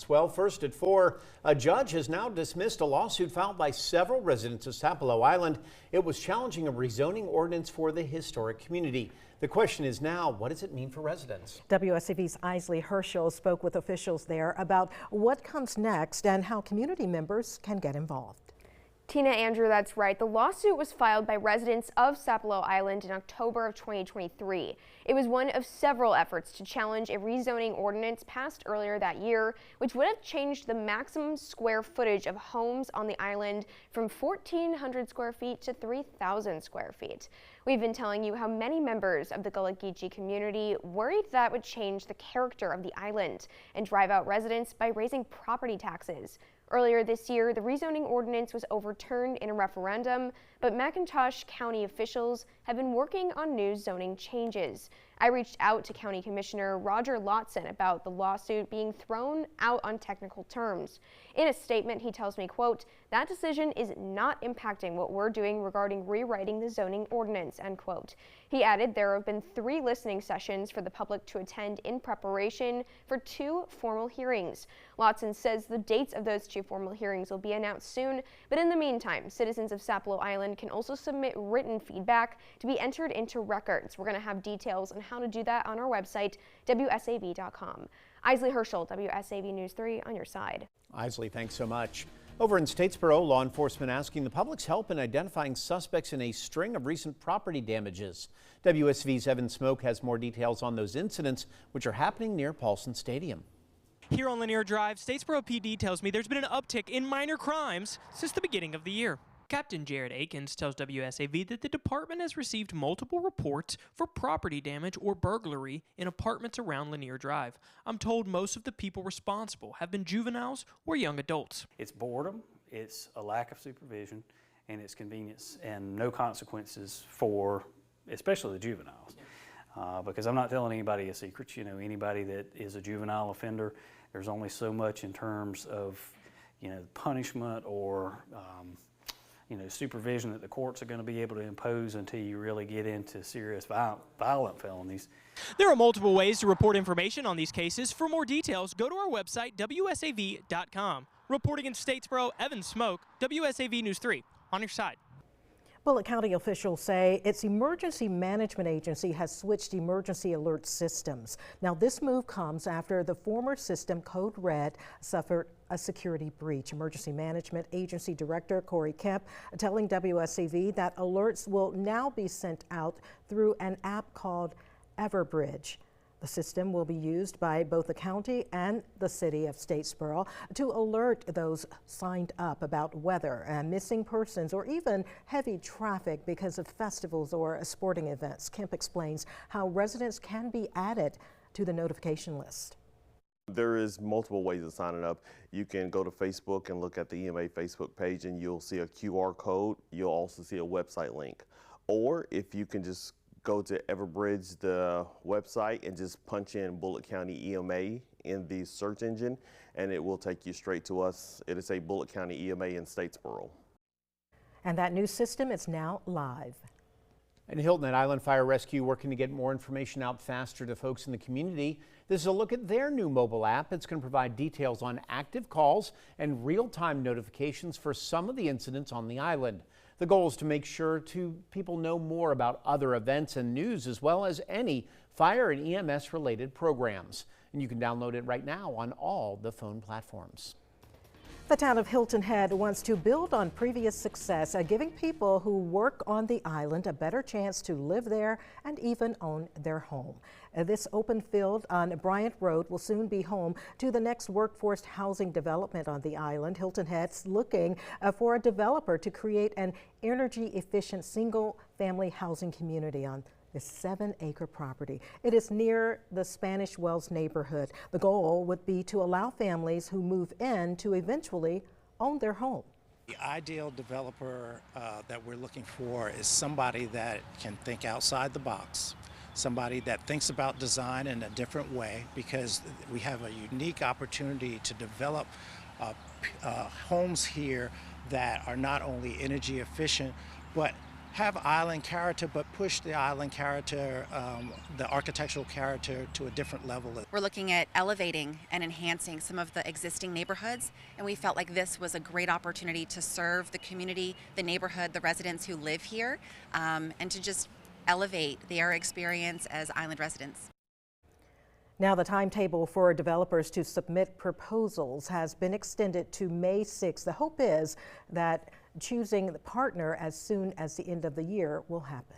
Well, first at 4, a judge has now dismissed a lawsuit filed by several residents of Sapelo Island. It was challenging a rezoning ordinance for the historic community. The question is now, what does it mean for residents? WSAV's Isley Herschel spoke with officials there about what comes next and how community members can get involved. Tina, Andrew, that's right. The lawsuit was filed by residents of Sapelo Island in October of 2023. It was one of several efforts to challenge a rezoning ordinance passed earlier that year, which would have changed the maximum square footage of homes on the island from 1,400 square feet to 3,000 square feet. We've been telling you how many members of the Gullah Geechee community worried that would change the character of the island and drive out residents by raising property taxes. Earlier this year, the rezoning ordinance was overturned in a referendum, but McIntosh County officials have been working on new zoning changes. I reached out to County Commissioner Roger Lotson about the lawsuit being thrown out on technical terms. In a statement, he tells me, quote, "That decision is not impacting what we're doing regarding rewriting the zoning ordinance," end quote. He added there have been 3 listening sessions for the public to attend in preparation for 2 formal hearings. Lotson says the dates of those 2 formal hearings will be announced soon, but in the meantime, citizens of Sapelo Island can also submit written feedback to be entered into records. We're going to have details on how to do that on our website, WSAV.com. Isley Herschel, WSAV News 3 on your side. Isley, thanks so much. Over in Statesboro, law enforcement asking the public's help in identifying suspects in a string of recent property damages. WSV's Evan Smoke has more details on those incidents, which are happening near Paulson Stadium. Here on Lanier Drive, Statesboro PD tells me there's been an uptick in minor crimes since the beginning of the year. Captain Jared Akins tells WSAV that the department has received multiple reports for property damage or burglary in apartments around Lanier Drive. I'm told most of the people responsible have been juveniles or young adults. It's boredom, it's a lack of supervision, and it's convenience and no consequences for especially the juveniles. Because I'm not telling anybody a secret. You know, anybody that is a juvenile offender, there's only so much in terms of, punishment or supervision that the courts are going to be able to impose until you really get into serious violent felonies. There are multiple ways to report information on these cases. For more details, go to our website, WSAV.com. Reporting in Statesboro, Evan Smoke, WSAV News 3, on your side. Bullitt County officials say its emergency management agency has switched emergency alert systems. Now, this move comes after the former system, Code Red, suffered a security breach. Emergency Management Agency Director Corey Kemp telling WSAV that alerts will now be sent out through an app called Everbridge. The system will be used by both the county and the city of Statesboro to alert those signed up about weather and missing persons or even heavy traffic because of festivals or sporting events. Kemp explains how residents can be added to the notification list. There is multiple ways of signing up. You can go to Facebook and look at the EMA Facebook page and you'll see a QR code. You'll also see a website link. Or if you can just go to Everbridge, the website, and just punch in Bullitt County EMA in the search engine, and it will take you straight to us. It is a Bullitt County EMA in Statesboro. And that new system is now live. And Hilton Head Island Fire Rescue working to get more information out faster to folks in the community. This is a look at their new mobile app. It's going to provide details on active calls and real-time notifications for some of the incidents on the island. The goal is to make sure people know more about other events and news, as well as any fire and EMS related programs. And you can download it right now on all the phone platforms. The town of Hilton Head wants to build on previous success, giving people who work on the island a better chance to live there and even own their home. This open field on Bryant Road will soon be home to the next workforce housing development on the island. Hilton Head's looking for a developer to create an energy-efficient single-family housing community on this 7-acre property. It is near the Spanish Wells neighborhood. The goal would be to allow families who move in to eventually own their home. The ideal developer that we're looking for is somebody that can think outside the box, somebody that thinks about design in a different way, because we have a unique opportunity to develop homes here that are not only energy efficient, but have island character, but push the island character, the architectural character to a different level. We're looking at elevating and enhancing some of the existing neighborhoods, and we felt like this was a great opportunity to serve the community, the neighborhood, the residents who live here, and to just elevate their experience as island residents. Now, the timetable for developers to submit proposals has been extended to May 6th. The hope is that choosing the partner as soon as the end of the year will happen.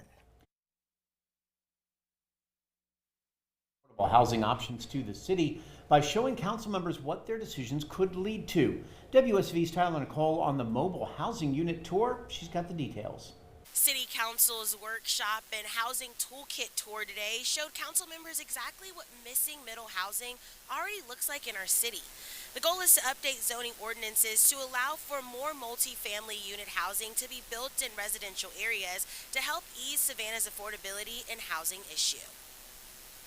Housing options to the city by showing council members what their decisions could lead to. WSV's Tyler Nicole on the mobile housing unit tour. She's got the details. City Council's workshop and housing toolkit tour today showed council members exactly what missing middle housing already looks like in our city. The goal is to update zoning ordinances to allow for more multi-family unit housing to be built in residential areas to help ease Savannah's affordability and housing issue.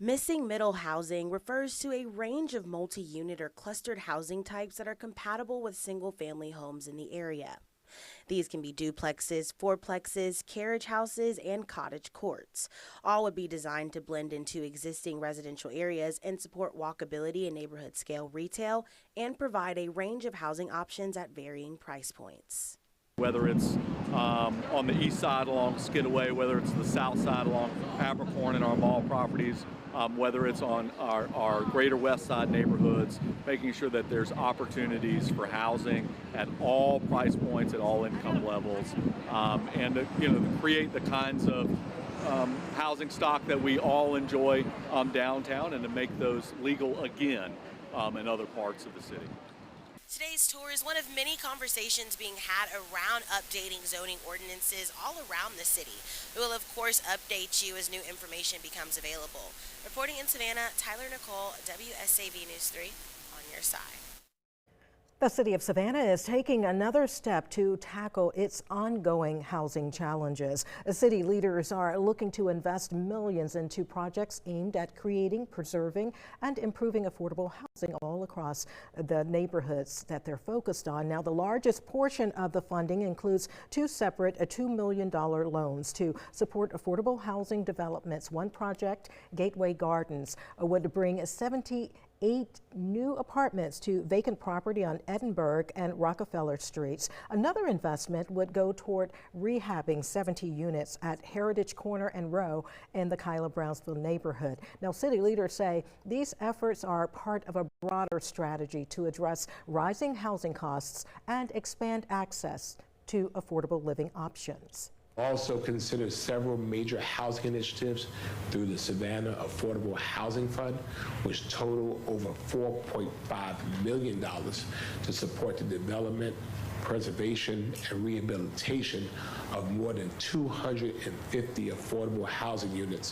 Missing middle housing refers to a range of multi-unit or clustered housing types that are compatible with single-family homes in the area. These can be duplexes, fourplexes, carriage houses, and cottage courts. All would be designed to blend into existing residential areas and support walkability and neighborhood scale retail and provide a range of housing options at varying price points. Whether it's on the east side along Skidaway, whether it's the south side along Abercorn and our mall properties, whether it's on our greater west side neighborhoods, making sure that there's opportunities for housing at all price points, at all income levels, and to create the kinds of housing stock that we all enjoy downtown, and to make those legal again in other parts of the city. Today's tour is one of many conversations being had around updating zoning ordinances all around the city. We will, of course, update you as new information becomes available. Reporting in Savannah, Tyler Nicole, WSAV News 3, on your side. The city of Savannah is taking another step to tackle its ongoing housing challenges. City leaders are looking to invest millions into projects aimed at creating, preserving, and improving affordable housing all across the neighborhoods that they're focused on. Now, the largest portion of the funding includes two separate $2 million loans to support affordable housing developments. One project, Gateway Gardens, would bring 78 new apartments to vacant property on Edinburgh and Rockefeller Streets. Another investment would go toward rehabbing 70 units at Heritage Corner and Row in the Kyla Brownsville neighborhood. Now, city leaders say these efforts are part of a broader strategy to address rising housing costs and expand access to affordable living options. Also consider several major housing initiatives through the Savannah Affordable Housing Fund, which total over $4.5 million to support the development, preservation, and rehabilitation of more than 250 affordable housing units.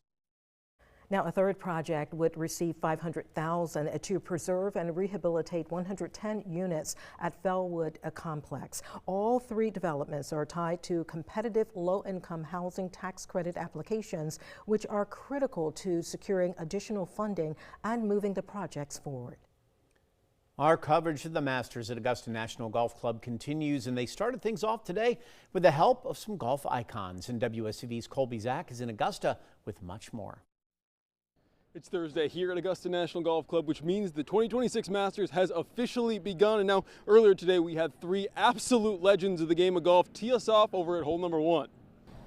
Now, a third project would receive $500,000 to preserve and rehabilitate 110 units at Fellwood Complex. All three developments are tied to competitive low-income housing tax credit applications, which are critical to securing additional funding and moving the projects forward. Our coverage of the Masters at Augusta National Golf Club continues, and they started things off today with the help of some golf icons. And WSCV's Colby Zach is in Augusta with much more. It's Thursday here at Augusta National Golf Club, which means the 2026 Masters has officially begun. And now, earlier today, we had three absolute legends of the game of golf tee us off over at hole number 1.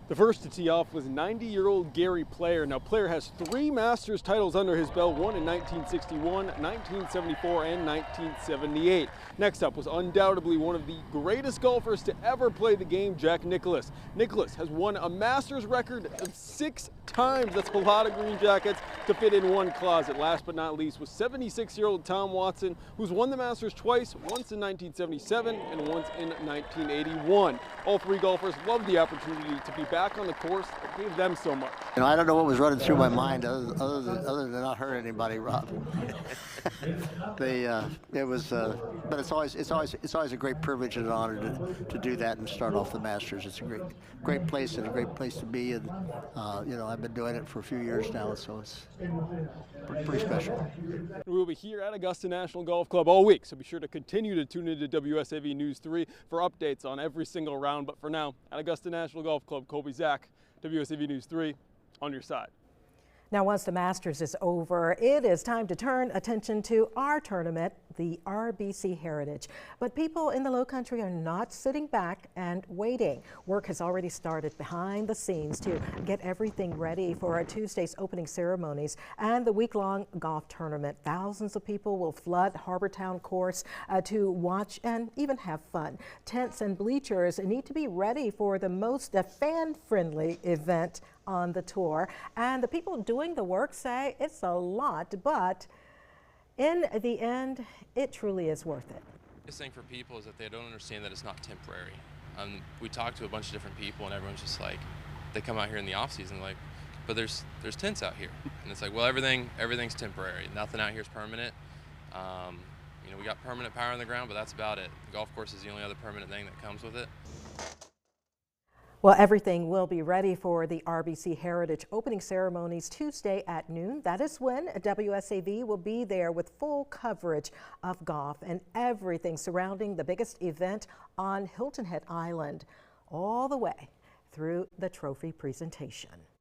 The first to tee off was 90-year-old Gary Player. Now, Player has 3 Masters titles under his belt, one in 1961, 1974, and 1978. Next up was undoubtedly one of the greatest golfers to ever play the game, Jack Nicklaus. Nicklaus has won a Masters record of 6 times. That's a lot of green jackets to fit in one closet. Last but not least was 76-year-old Tom Watson, who's won the Masters twice, once in 1977 and once in 1981. All 3 golfers loved the opportunity to be back on the course that gave them so much. You know, I don't know what was running through my mind other than not hurt anybody, Rob. It was, but it's always a great privilege and an honor to do that and start off the Masters. It's a great place and a great place to be, and you know, I've been doing it for a few years now, so it's pretty special. We will be here at Augusta National Golf Club all week, so be sure to continue to tune into WSAV News 3 for updates on every single round. But for now, at Augusta National Golf Club, Colby Shelby Zach, WSAV News 3, on your side. Now, once the Masters is over, it is time to turn attention to our tournament, the RBC Heritage. But people in the Lowcountry are not sitting back and waiting. Work has already started behind the scenes to get everything ready for our Tuesday's opening ceremonies and the week-long golf tournament. Thousands of people will flood Harbortown course to watch and even have fun. Tents and bleachers need to be ready for the most fan-friendly event on the tour, and the people doing the work say it's a lot, but in the end, it truly is worth it. The biggest thing for people is that they don't understand that it's not temporary. We talked to a bunch of different people, and everyone's just like, they come out here in the off season, like, but there's tents out here, and it's like, well, everything's temporary. Nothing out here is permanent. You know, we got permanent power on the ground, but that's about it. The golf course is the only other permanent thing that comes with it. Well, everything will be ready for the RBC Heritage opening ceremonies Tuesday at noon. That is when WSAV will be there with full coverage of golf and everything surrounding the biggest event on Hilton Head Island, all the way through the trophy presentation.